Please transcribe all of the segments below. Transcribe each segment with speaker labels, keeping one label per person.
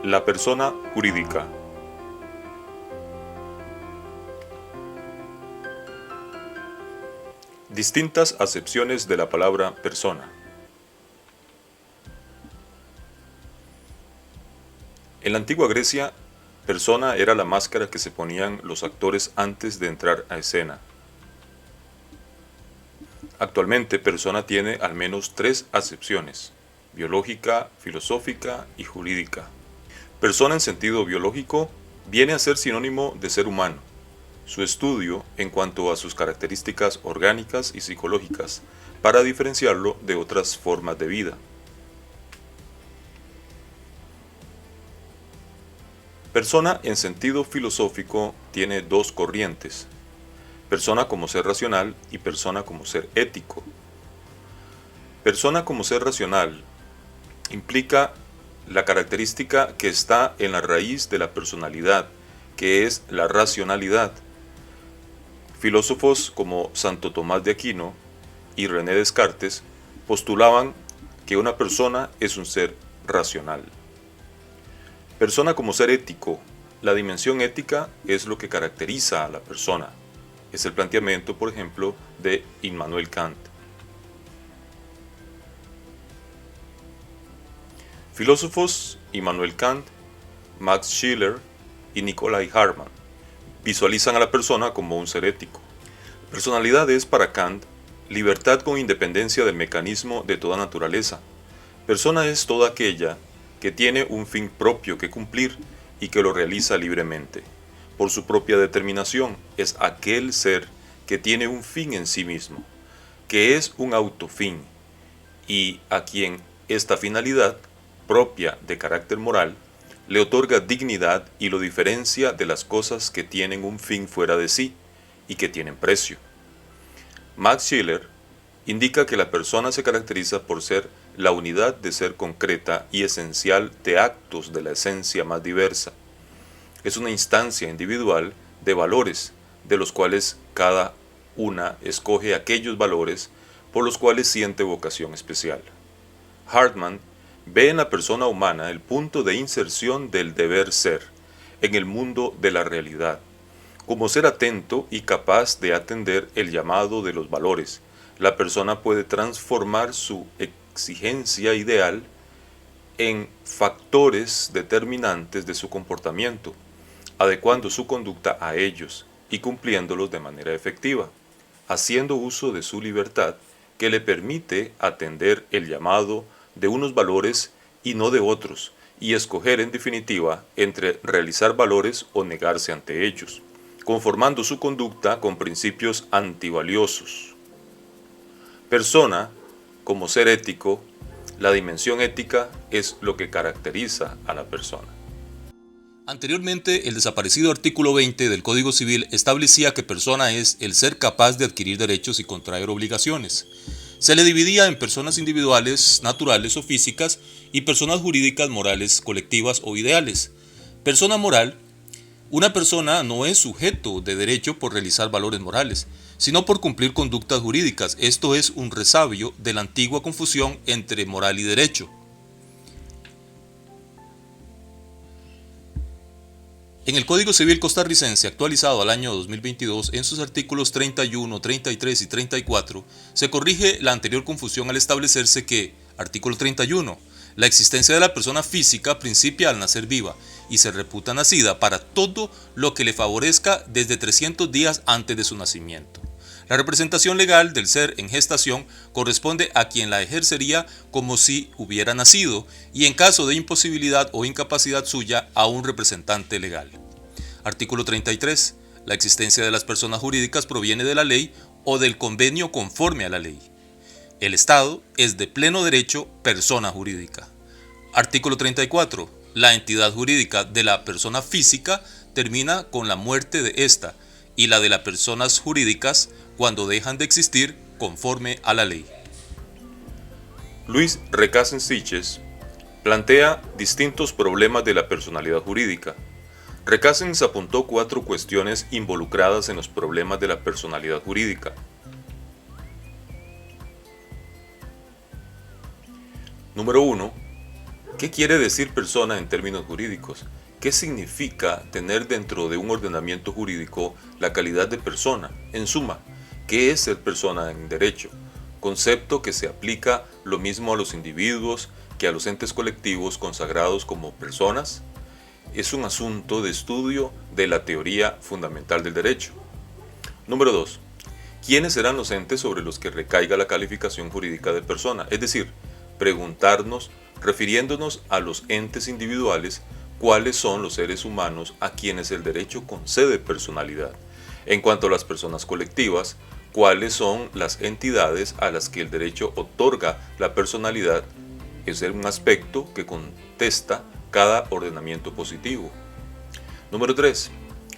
Speaker 1: La persona jurídica. Distintas acepciones de la palabra persona. En la antigua Grecia, persona era la máscara que se ponían los actores antes de entrar a escena. Actualmente, persona tiene al menos 3 acepciones: biológica, filosófica y jurídica. Persona en sentido biológico viene a ser sinónimo de ser humano. Su estudio en cuanto a sus características orgánicas y psicológicas para diferenciarlo de otras formas de vida. Persona en sentido filosófico tiene 2 corrientes: persona como ser racional y persona como ser ético. Persona como ser racional implica la característica que está en la raíz de la personalidad, que es la racionalidad. Filósofos como Santo Tomás de Aquino y René Descartes postulaban que una persona es un ser racional. Persona como ser ético. La dimensión ética es lo que caracteriza a la persona. Es el planteamiento, por ejemplo, de Immanuel Kant. Filósofos: Immanuel Kant, Max Scheler y Nikolai Hartmann visualizan a la persona como un ser ético. Personalidad es, para Kant, libertad con independencia del mecanismo de toda naturaleza. Persona es toda aquella que tiene un fin propio que cumplir y que lo realiza libremente. Por su propia determinación, es aquel ser que tiene un fin en sí mismo, que es un autofin, y a quien esta finalidad, propia de carácter moral, le otorga dignidad y lo diferencia de las cosas que tienen un fin fuera de sí y que tienen precio. Max Scheler indica que la persona se caracteriza por ser la unidad de ser concreta y esencial de actos de la esencia más diversa. Es una instancia individual de valores, de los cuales cada una escoge aquellos valores por los cuales siente vocación especial. Hartmann ve en la persona humana el punto de inserción del deber ser en el mundo de la realidad, como ser atento y capaz de atender el llamado de los valores. La persona puede transformar su exigencia ideal en factores determinantes de su comportamiento, adecuando su conducta a ellos y cumpliéndolos de manera efectiva, haciendo uso de su libertad que le permite atender el llamado de unos valores y no de otros, y escoger en definitiva entre realizar valores o negarse ante ellos, conformando su conducta con principios antivaliosos. Persona, como ser ético, la dimensión ética es lo que caracteriza a la persona.
Speaker 2: Anteriormente, el desaparecido artículo 20 del Código Civil establecía que persona es el ser capaz de adquirir derechos y contraer obligaciones. Se le dividía en personas individuales, naturales o físicas, y personas jurídicas, morales, colectivas o ideales. Persona moral: una persona no es sujeto de derecho por realizar valores morales, sino por cumplir conductas jurídicas. Esto es un resabio de la antigua confusión entre moral y derecho. En el Código Civil costarricense, actualizado al año 2022, en sus artículos 31, 33 y 34, se corrige la anterior confusión al establecerse que, artículo 31, la existencia de la persona física principia al nacer viva y se reputa nacida para todo lo que le favorezca desde 300 días antes de su nacimiento. La representación legal del ser en gestación corresponde a quien la ejercería como si hubiera nacido, y en caso de imposibilidad o incapacidad suya, a un representante legal. Artículo 33. La existencia de las personas jurídicas proviene de la ley o del convenio conforme a la ley. El Estado es de pleno derecho persona jurídica. Artículo 34. La entidad jurídica de la persona física termina con la muerte de ésta, y la de las personas jurídicas cuando dejan de existir conforme a la ley.
Speaker 1: Luis Recasens-Siches plantea distintos problemas de la personalidad jurídica. Recasens apuntó 4 cuestiones involucradas en los problemas de la personalidad jurídica. Número 1. ¿Qué quiere decir persona en términos jurídicos? ¿Qué significa tener dentro de un ordenamiento jurídico la calidad de persona? En suma, ¿qué es ser persona en derecho? Concepto que se aplica lo mismo a los individuos que a los entes colectivos consagrados como personas. Es un asunto de estudio de la teoría fundamental del derecho. Número 2. ¿Quiénes serán los entes sobre los que recaiga la calificación jurídica de persona? Es decir, preguntarnos, refiriéndonos a los entes individuales, cuáles son los seres humanos a quienes el derecho concede personalidad. En cuanto a las personas colectivas, cuáles son las entidades a las que el derecho otorga la personalidad. Es un aspecto que contesta cada ordenamiento positivo. Número 3.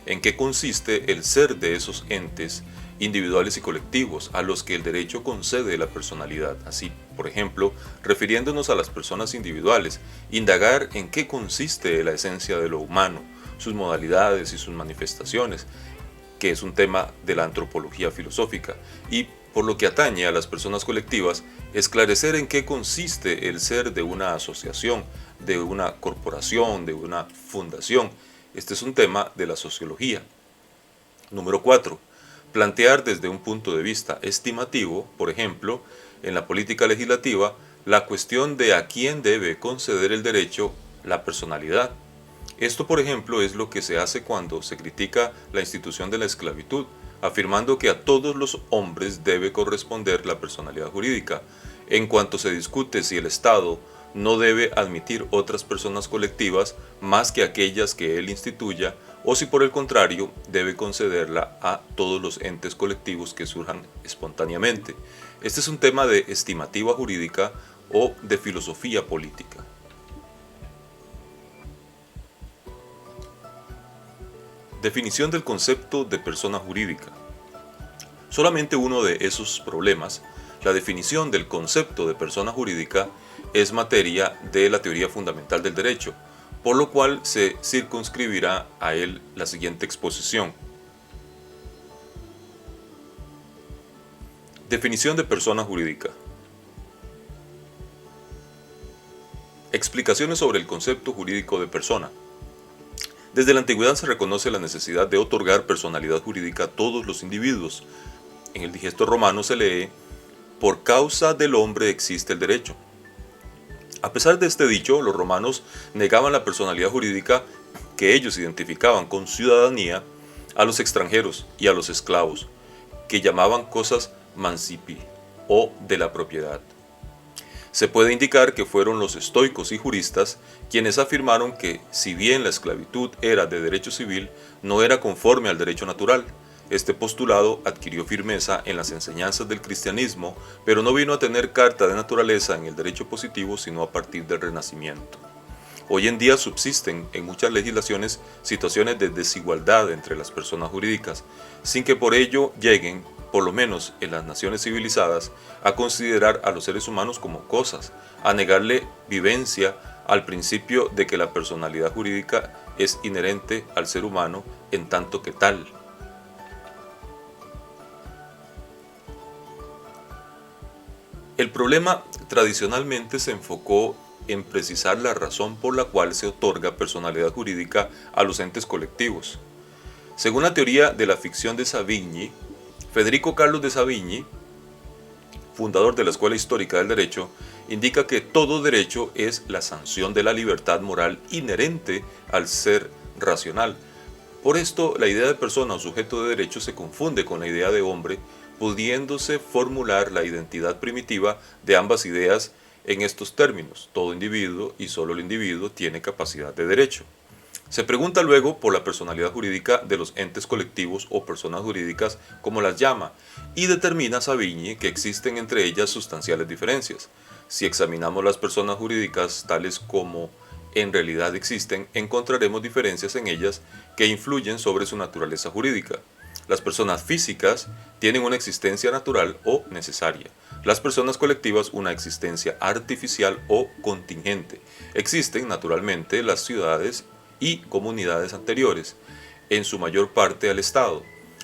Speaker 1: ¿En qué consiste el ser de esos entes individuales y colectivos a los que el derecho concede la personalidad? Así, por ejemplo, refiriéndonos a las personas individuales, indagar en qué consiste la esencia de lo humano, sus modalidades y sus manifestaciones, que es un tema de la antropología filosófica, y por lo que atañe a las personas colectivas, esclarecer en qué consiste el ser de una asociación, de una corporación, de una fundación. Este es un tema de la sociología. Número 4. Plantear desde un punto de vista estimativo, por ejemplo, en la política legislativa, la cuestión de a quién debe conceder el derecho la personalidad. Esto, por ejemplo, es lo que se hace cuando se critica la institución de la esclavitud, afirmando que a todos los hombres debe corresponder la personalidad jurídica, en cuanto se discute si el Estado no debe admitir otras personas colectivas más que aquellas que él instituya, o si por el contrario debe concederla a todos los entes colectivos que surjan espontáneamente. Este es un tema de estimativa jurídica o de filosofía política. Definición del concepto de persona jurídica. Solamente uno de esos problemas, la definición del concepto de persona jurídica, es materia de la teoría fundamental del derecho, por lo cual se circunscribirá a él la siguiente exposición. Definición de persona jurídica. Explicaciones sobre el concepto jurídico de persona. Desde la antigüedad se reconoce la necesidad de otorgar personalidad jurídica a todos los individuos. En el Digesto Romano se lee: por causa del hombre existe el derecho. A pesar de este dicho, los romanos negaban la personalidad jurídica que ellos identificaban con ciudadanía a los extranjeros y a los esclavos, que llamaban cosas mancipi o de la propiedad. Se puede indicar que fueron los estoicos y juristas quienes afirmaron que, si bien la esclavitud era de derecho civil, no era conforme al derecho natural. Este postulado adquirió firmeza en las enseñanzas del cristianismo, pero no vino a tener carta de naturaleza en el derecho positivo sino a partir del Renacimiento. Hoy en día subsisten en muchas legislaciones situaciones de desigualdad entre las personas jurídicas, sin que por ello lleguen, por lo menos en las naciones civilizadas, a considerar a los seres humanos como cosas, a negarle vivencia al principio de que la personalidad jurídica es inherente al ser humano en tanto que tal. El problema tradicionalmente se enfocó en precisar la razón por la cual se otorga personalidad jurídica a los entes colectivos. Según la teoría de la ficción de Savigny, Federico Carlos de Savigny, fundador de la Escuela Histórica del Derecho, indica que todo derecho es la sanción de la libertad moral inherente al ser racional. Por esto, la idea de persona o sujeto de derecho se confunde con la idea de hombre, pudiéndose formular la identidad primitiva de ambas ideas en estos términos: todo individuo y solo el individuo tiene capacidad de derecho. Se pregunta luego por la personalidad jurídica de los entes colectivos o personas jurídicas, como las llama, y determina Savigny que existen entre ellas sustanciales diferencias. Si examinamos las personas jurídicas tales como en realidad existen, encontraremos diferencias en ellas que influyen sobre su naturaleza jurídica. Las personas físicas tienen una existencia natural o necesaria. Las personas colectivas una existencia artificial o contingente. Existen, naturalmente, las ciudades y comunidades anteriores, en su mayor parte al Estado,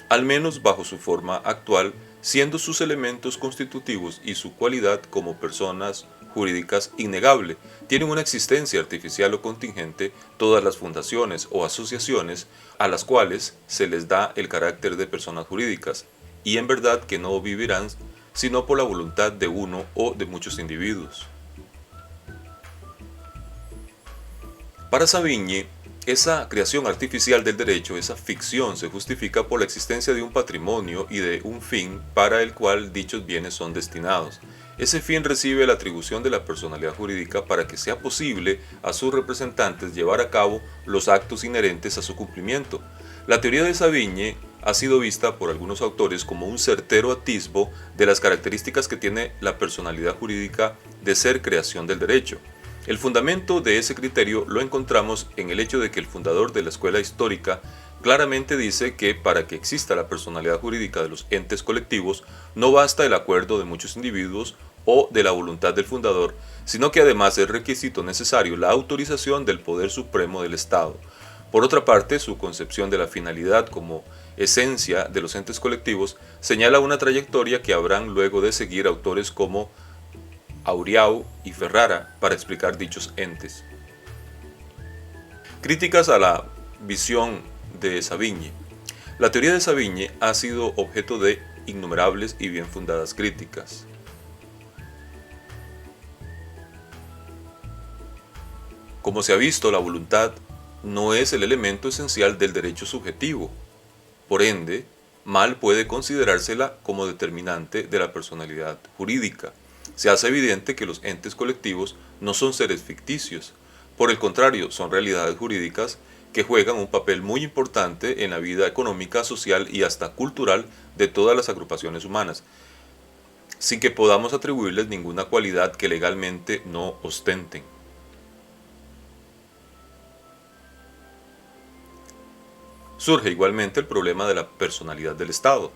Speaker 1: al menos bajo su forma actual siendo sus elementos constitutivos y su cualidad como personas jurídicas innegable. Tienen una existencia artificial o contingente todas las fundaciones o asociaciones a las cuales se les da el carácter de personas jurídicas, y en verdad que no vivirán sino por la voluntad de uno o de muchos individuos. Para Savigny, esa creación artificial del derecho, esa ficción, se justifica por la existencia de un patrimonio y de un fin para el cual dichos bienes son destinados. Ese fin recibe la atribución de la personalidad jurídica para que sea posible a sus representantes llevar a cabo los actos inherentes a su cumplimiento. La teoría de Savigny ha sido vista por algunos autores como un certero atisbo de las características que tiene la personalidad jurídica de ser creación del derecho. El fundamento de ese criterio lo encontramos en el hecho de que el fundador de la escuela histórica claramente dice que para que exista la personalidad jurídica de los entes colectivos no basta el acuerdo de muchos individuos o de la voluntad del fundador, sino que además es requisito necesario la autorización del poder supremo del Estado. Por otra parte, su concepción de la finalidad como esencia de los entes colectivos señala una trayectoria que habrán luego de seguir autores como Auriau y Ferrara para explicar dichos entes. Críticas a la visión de Savigny. La teoría de Savigny ha sido objeto de innumerables y bien fundadas críticas. Como se ha visto, la voluntad no es el elemento esencial del derecho subjetivo. Por ende, mal puede considerársela como determinante de la personalidad jurídica. Se hace evidente que los entes colectivos no son seres ficticios, por el contrario, son realidades jurídicas que juegan un papel muy importante en la vida económica, social y hasta cultural de todas las agrupaciones humanas, sin que podamos atribuirles ninguna cualidad que legalmente no ostenten. Surge igualmente el problema de la personalidad del Estado.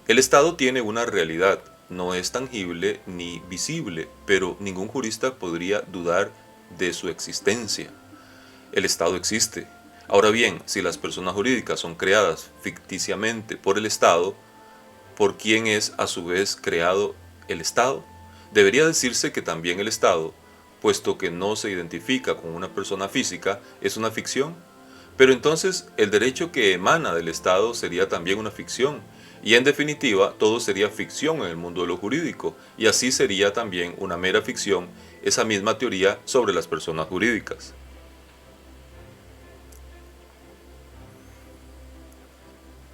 Speaker 1: El Estado tiene una realidad, no es tangible ni visible, pero ningún jurista podría dudar de su existencia. El Estado existe. Ahora bien, si las personas jurídicas son creadas ficticiamente por el Estado, ¿por quién es a su vez creado el Estado? Debería decirse que también el Estado, puesto que no se identifica con una persona física, es una ficción. Pero entonces el derecho que emana del Estado sería también una ficción, y en definitiva todo sería ficción en el mundo de lo jurídico, y así sería también una mera ficción esa misma teoría sobre las personas jurídicas.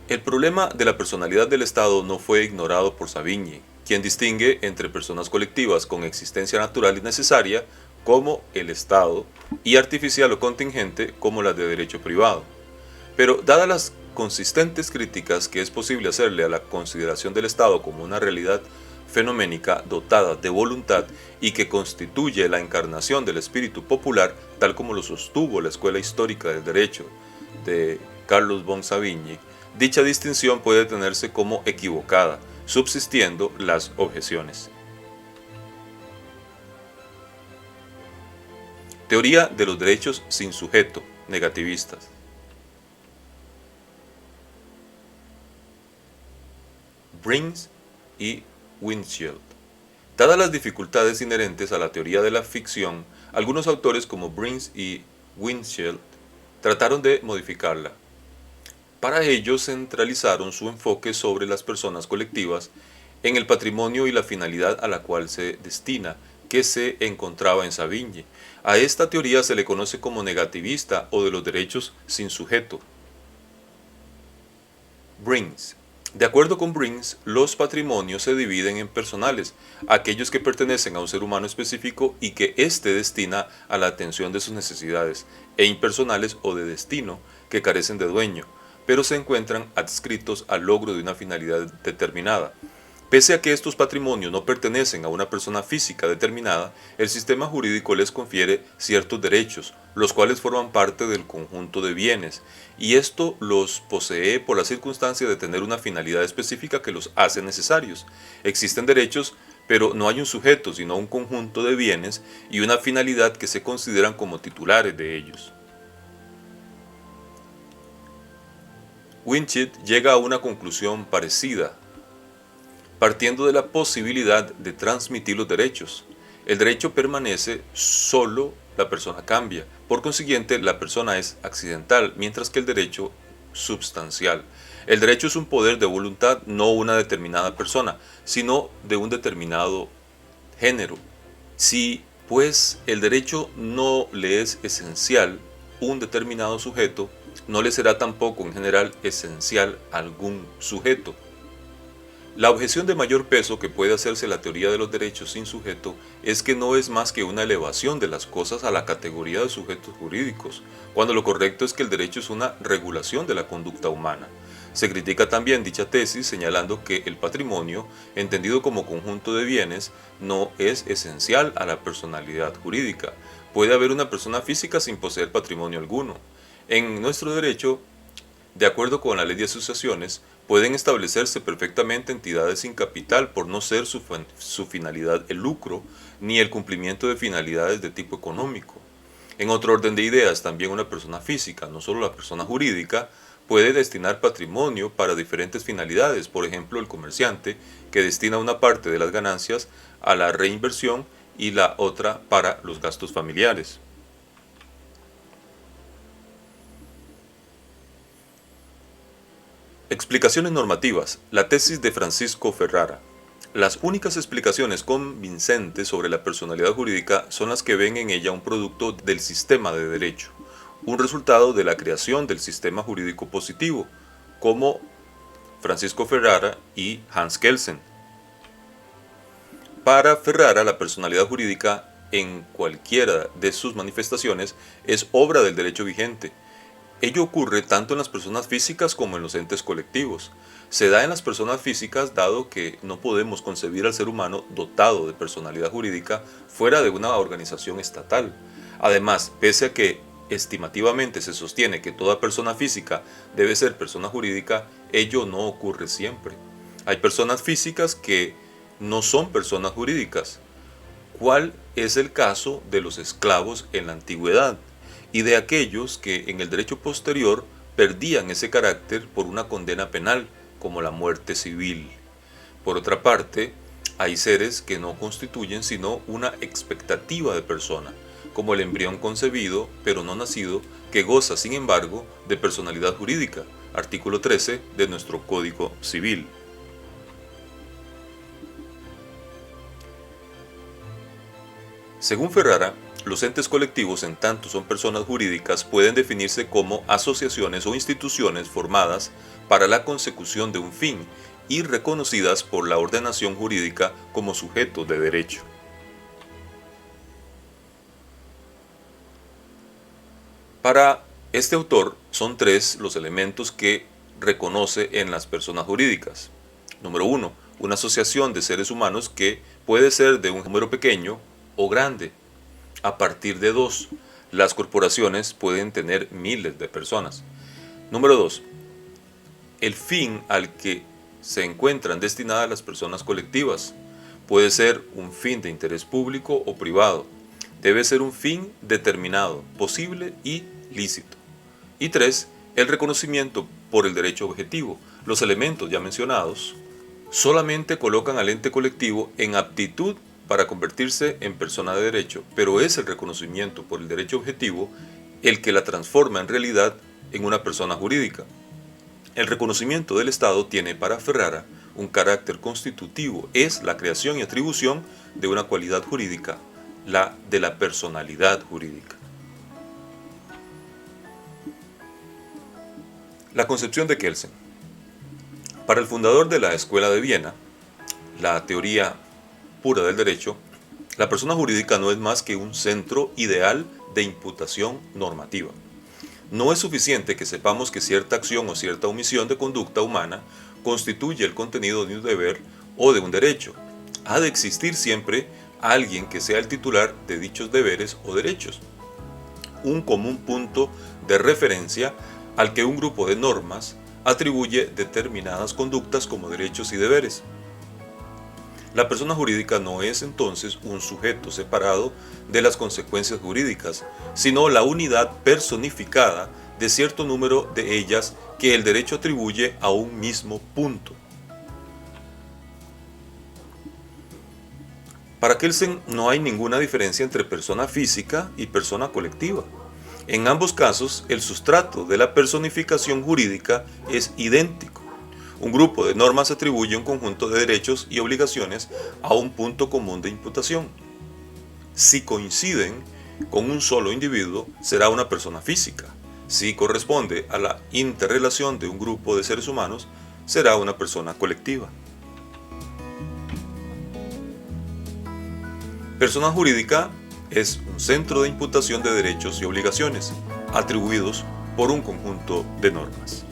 Speaker 1: El problema de la personalidad del Estado no fue ignorado por Savigny, quien distingue entre personas colectivas con existencia natural y necesaria, como el Estado, y artificial o contingente, como las de derecho privado. Pero dadas las consistentes críticas que es posible hacerle a la consideración del Estado como una realidad fenoménica dotada de voluntad y que constituye la encarnación del espíritu popular, tal como lo sostuvo la Escuela Histórica del Derecho de Carlos von Savigny, dicha distinción puede tenerse como equivocada, subsistiendo las objeciones. Teoría de los derechos sin sujeto, negativistas. Briggs y Winchell. Dadas las dificultades inherentes a la teoría de la ficción, algunos autores como Briggs y Winchell trataron de modificarla. Para ello centralizaron su enfoque sobre las personas colectivas en el patrimonio y la finalidad a la cual se destina, que se encontraba en Savigny. A esta teoría se le conoce como negativista o de los derechos sin sujeto. Briggs. De acuerdo con Briggs, los patrimonios se dividen en personales, aquellos que pertenecen a un ser humano específico y que éste destina a la atención de sus necesidades, e impersonales o de destino, que carecen de dueño, pero se encuentran adscritos al logro de una finalidad determinada. Pese a que estos patrimonios no pertenecen a una persona física determinada, el sistema jurídico les confiere ciertos derechos, los cuales forman parte del conjunto de bienes, y esto los posee por la circunstancia de tener una finalidad específica que los hace necesarios. Existen derechos, pero no hay un sujeto, sino un conjunto de bienes y una finalidad que se consideran como titulares de ellos. Winchell llega a una conclusión parecida. partiendo de la posibilidad de transmitir los derechos. El derecho permanece, solo la persona cambia. Por consiguiente, la persona es accidental, mientras que el derecho substancial. El derecho es un poder de voluntad, no una determinada persona, sino de un determinado género. Si, pues, el derecho no le es esencial un determinado sujeto, no le será tampoco en general esencial algún sujeto. La objeción de mayor peso que puede hacerse la teoría de los derechos sin sujeto es que no es más que una elevación de las cosas a la categoría de sujetos jurídicos, cuando lo correcto es que el derecho es una regulación de la conducta humana. Se critica también dicha tesis señalando que el patrimonio, entendido como conjunto de bienes, no es esencial a la personalidad jurídica. Puede haber una persona física sin poseer patrimonio alguno. En nuestro derecho, de acuerdo con la ley de asociaciones, pueden establecerse perfectamente entidades sin capital por no ser su finalidad el lucro ni el cumplimiento de finalidades de tipo económico. En otro orden de ideas, también una persona física, no solo la persona jurídica, puede destinar patrimonio para diferentes finalidades, por ejemplo el comerciante, que destina una parte de las ganancias a la reinversión y la otra para los gastos familiares. Explicaciones normativas. La tesis de Francisco Ferrara. Las únicas explicaciones convincentes sobre la personalidad jurídica son las que ven en ella un producto del sistema de derecho, un resultado de la creación del sistema jurídico positivo, como Francisco Ferrara y Hans Kelsen. Para Ferrara, la personalidad jurídica, en cualquiera de sus manifestaciones, es obra del derecho vigente. Ello ocurre tanto en las personas físicas como en los entes colectivos. Se da en las personas físicas dado que no podemos concebir al ser humano dotado de personalidad jurídica fuera de una organización estatal. Además, pese a que estimativamente se sostiene que toda persona física debe ser persona jurídica, ello no ocurre siempre. Hay personas físicas que no son personas jurídicas. ¿Cuál es el caso de los esclavos en la antigüedad y de aquellos que en el derecho posterior perdían ese carácter por una condena penal, como la muerte civil? Por otra parte, hay seres que no constituyen sino una expectativa de persona, como el embrión concebido pero no nacido, que goza sin embargo de personalidad jurídica, artículo 13 de nuestro Código Civil. Según Ferrara, los entes colectivos, en tanto son personas jurídicas, pueden definirse como asociaciones o instituciones formadas para la consecución de un fin y reconocidas por la ordenación jurídica como sujetos de derecho. Para este autor son tres los elementos que reconoce en las personas jurídicas. Número 1. Una asociación de seres humanos que puede ser de un número pequeño o grande. A partir de 2, las corporaciones pueden tener miles de personas. Número 2. El fin al que se encuentran destinadas las personas colectivas puede ser un fin de interés público o privado. Debe ser un fin determinado, posible y lícito. Y 3. El reconocimiento por el derecho objetivo. Los elementos ya mencionados solamente colocan al ente colectivo en aptitud para convertirse en persona de derecho, pero es el reconocimiento por el derecho objetivo el que la transforma en realidad en una persona jurídica. El reconocimiento del Estado tiene para Ferrara un carácter constitutivo, es la creación y atribución de una cualidad jurídica, la de la personalidad jurídica. La concepción de Kelsen. Para el fundador de la Escuela de Viena, la teoría pura del derecho, la persona jurídica no es más que un centro ideal de imputación normativa. No es suficiente que sepamos que cierta acción o cierta omisión de conducta humana constituye el contenido de un deber o de un derecho. Ha de existir siempre alguien que sea el titular de dichos deberes o derechos, un común punto de referencia al que un grupo de normas atribuye determinadas conductas como derechos y deberes. La persona jurídica no es entonces un sujeto separado de las consecuencias jurídicas, sino la unidad personificada de cierto número de ellas que el derecho atribuye a un mismo punto. Para Kelsen no hay ninguna diferencia entre persona física y persona colectiva. En ambos casos, el sustrato de la personificación jurídica es idéntico. Un grupo de normas atribuye un conjunto de derechos y obligaciones a un punto común de imputación. Si coinciden con un solo individuo, será una persona física. Si corresponde a la interrelación de un grupo de seres humanos, será una persona colectiva. Persona jurídica es un centro de imputación de derechos y obligaciones, atribuidos por un conjunto de normas.